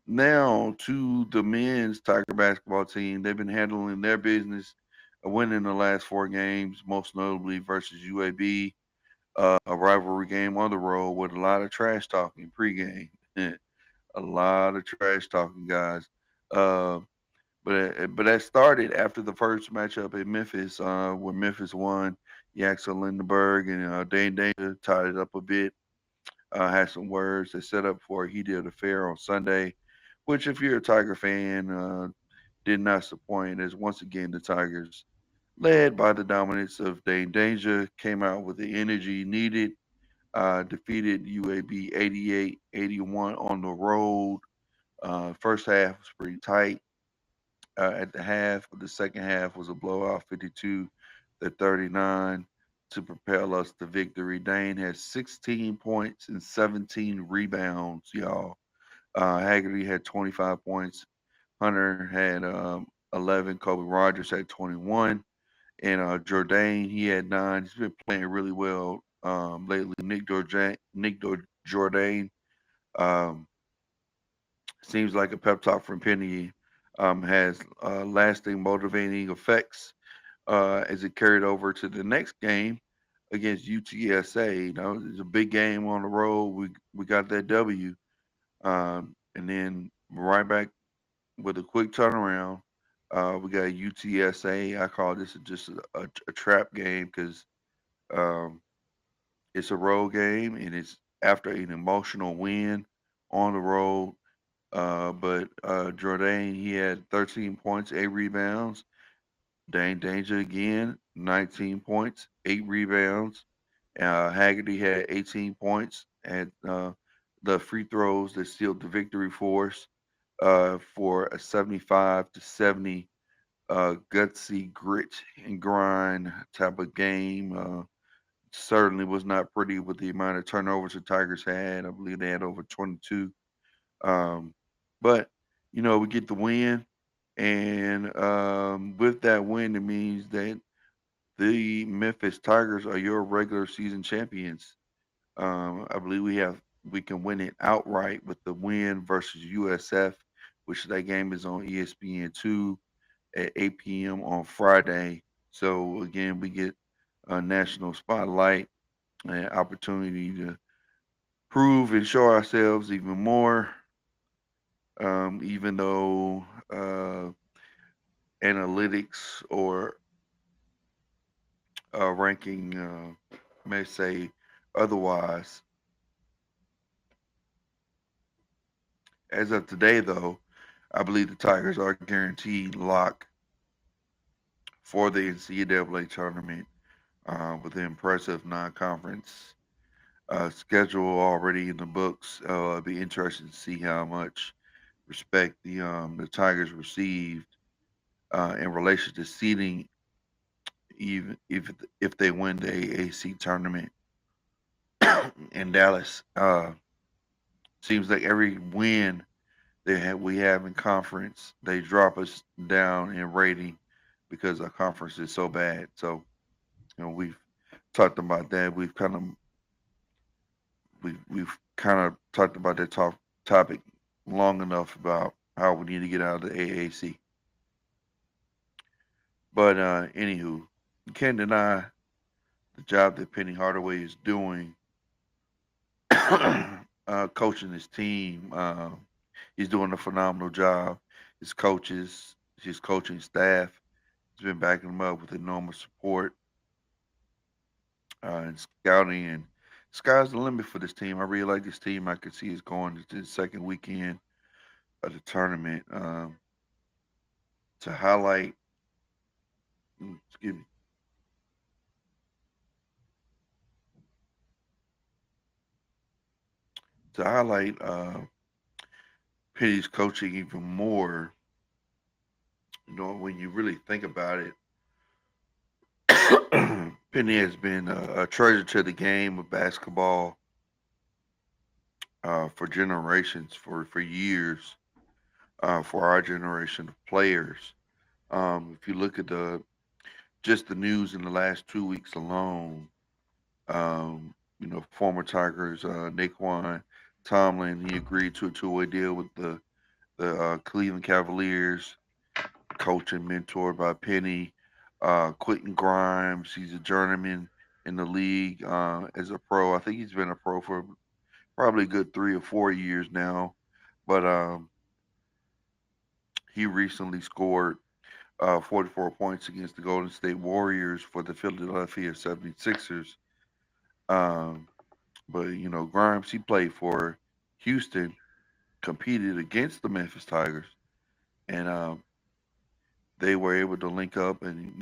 Now to the men's Tiger basketball team, they've been handling their business, winning the last four games, most notably versus UAB, a rivalry game on the road with a lot of trash talking pregame. A lot of trash talking, guys. Uh, but that started after the first matchup in Memphis, where Memphis won. Yaxel Lindenberg and Dane Danger tied it up a bit. Had some words that set up for a heated affair on Sunday, which, if you're a Tiger fan, did not disappoint. As once again the Tigers, led by the dominance of Dane Danger, came out with the energy needed. Defeated UAB 88-81 on the road. First half was pretty tight at the half, but the second half was a blowout, 52-39, to propel us to victory. Dane had 16 points and 17 rebounds, y'all. Haggerty had 25 points. Hunter had 11. Kobe Rogers had 21. And Jordan, he had 9. He's been playing really well lately. Jordan um, seems like a pep talk from Penny. Has lasting motivating effects as it carried over to the next game against UTSA. You know, it's a big game on the road. We got that W, and then right back with a quick turnaround. We got UTSA. I call this just a trap game because um, it's a road game and it's after an emotional win on the road. But Jordan, he had 13 points, 8 rebounds. Dane Danger again, 19 points, 8 rebounds. Haggerty had 18 points and the free throws that sealed the victory for us for a 75-70 gutsy grit and grind type of game. Certainly was not pretty with the amount of turnovers the Tigers had. I believe they had over 22. Um, but we get the win, and with that win, it means that the Memphis Tigers are your regular season champions. I believe we can win it outright with the win versus USF, which that game is on ESPN2 at 8 p.m. on Friday. So again, we get a national spotlight and opportunity to prove and show ourselves even more. Even though analytics or ranking may say otherwise. As of today, though, I believe the Tigers are guaranteed lock for the NCAA tournament with an impressive non-conference schedule already in the books. It'd be interesting to see how much respect the Tigers received in relation to seeding, even if they win the AAC tournament in Dallas. Seems like every win we have in conference, they drop us down in rating because our conference is so bad. So we've talked about that. We've kind of talked about that topic long enough about how we need to get out of the AAC. But anywho, you can't deny the job that Penny Hardaway is doing, coaching his team. He's doing a phenomenal job. His coaches, his coaching staff, has been backing him up with enormous support and scouting. And sky's the limit for this team. I really like this team. I could see it's going to the second weekend of the tournament to highlight. Excuse me. To highlight Penny's coaching even more. When you really think about it, Penny has been a treasure to the game of basketball for generations, for years, for our generation of players. If you look at just the news in the last 2 weeks alone, former Tigers, Naquan Tomlin, he agreed to a two-way deal with the Cleveland Cavaliers, coach and mentored by Penny. Quentin Grimes, he's a journeyman in the league as a pro. I think he's been a pro for probably a good 3 or 4 years now. But he recently scored 44 points against the Golden State Warriors for the Philadelphia 76ers. Um, but, Grimes, he played for Houston, competed against the Memphis Tigers, and they were able to link up, and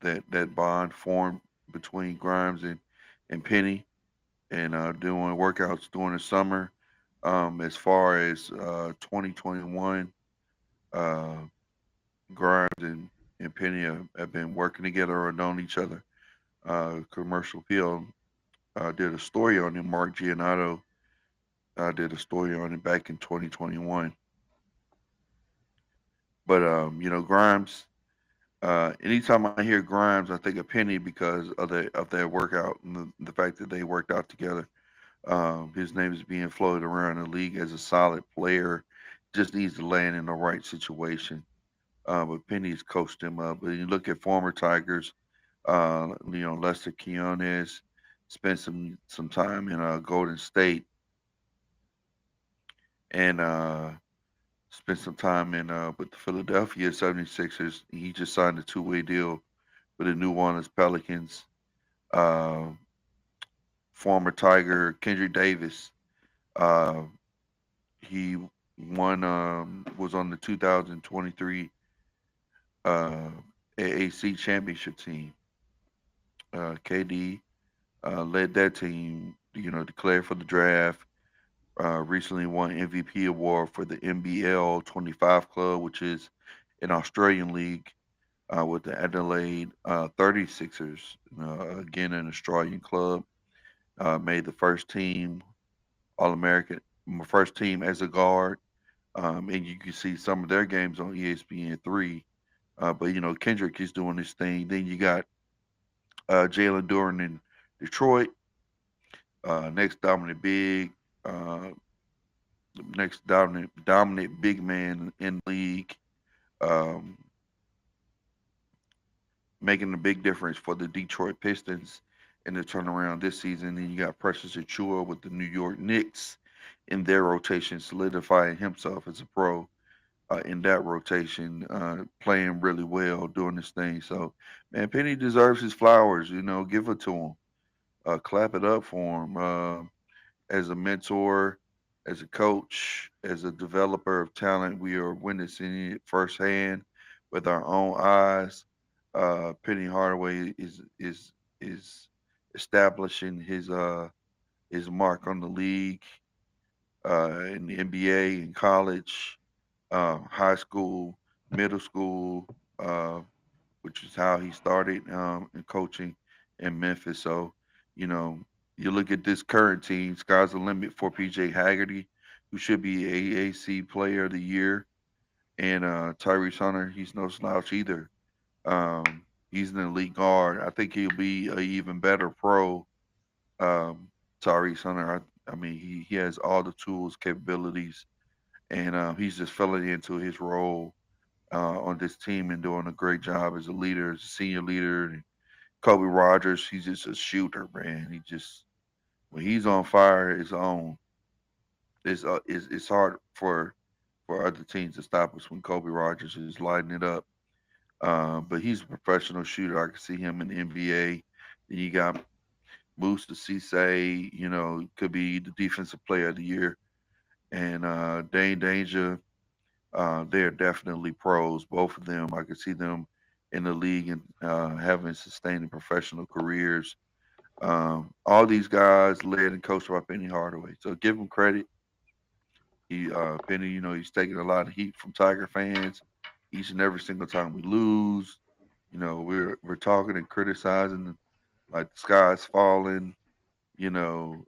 that bond formed between Grimes and Penny, and doing workouts during the summer. As far as 2021, uh, Grimes and Penny have been working together or known each other. Commercial Appeal did a story on him. Mark Giannotto did a story on him back in 2021. But Grimes. Anytime I hear Grimes, I think of Penny because of their workout and the fact that they worked out together. His name is being floated around the league as a solid player. Just needs to land in the right situation. But Penny's coached him up. But you look at former Tigers, Lester Quinones spent some time in Golden State and spent some time in with the Philadelphia 76ers. He just signed a two-way deal with the New Orleans Pelicans. Uh, Former Tiger Kendrick Davis. Uh, he was on the 2023 uh, AAC championship team. KD led that team. Declared for the draft. Recently won MVP award for the NBL 25 club, which is an Australian league with the Adelaide 36ers. Again, an Australian club. Made the first team All American, first team as a guard. And you can see some of their games on ESPN3. But Kendrick is doing this thing. Then you got Jalen Duran in Detroit, next dominant big, uh, next dominant big man in the league, um, making a big difference for the Detroit Pistons in the turnaround this season. Then you got Precious Achua with the New York Knicks in their rotation, solidifying himself as a pro in that rotation, playing really well, doing this thing. So, man, Penny deserves his flowers. Give it to him. Clap it up for him. As a mentor, as a coach, as a developer of talent, we are witnessing it firsthand with our own eyes. Penny Hardaway is establishing his mark on the league in the NBA, in college, high school, middle school, uh, which is how he started in coaching in Memphis. So, you know, you look at this current team, sky's the limit for PJ Haggerty, who should be AAC Player of the Year, and Tyrese Hunter. He's no slouch either. He's an elite guard. I think he'll be an even better pro. Um, Tyrese Hunter. I mean, he has all the tools, capabilities, and he's just filling into his role on this team and doing a great job as a leader, as a senior leader. And Kobe Rogers, he's just a shooter, man. He just when he's on fire, it's on. It's hard for other teams to stop us when Kobe Rogers is lighting it up. But he's a professional shooter. I can see him in the NBA. Then you got Musa Cisse, could be the defensive player of the year. And Dane Danger, they're definitely pros. Both of them, I could see them in the league and having sustaining professional careers. All these guys led and coached by Penny Hardaway. So give him credit. Penny, he's taking a lot of heat from Tiger fans each and every single time we lose. We're talking and criticizing like the sky's falling. You know,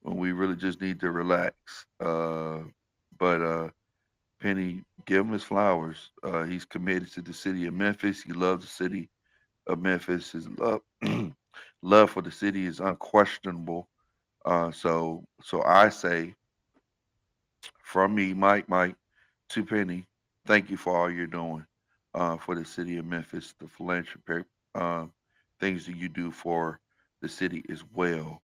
when we really just need to relax. But Penny, give him his flowers. He's committed to the city of Memphis. He loves the city of Memphis. His love, love for the city is unquestionable. So I say from me, Mike to Penny, thank you for all you're doing for the city of Memphis, the philanthropic uh, things that you do for the city as well.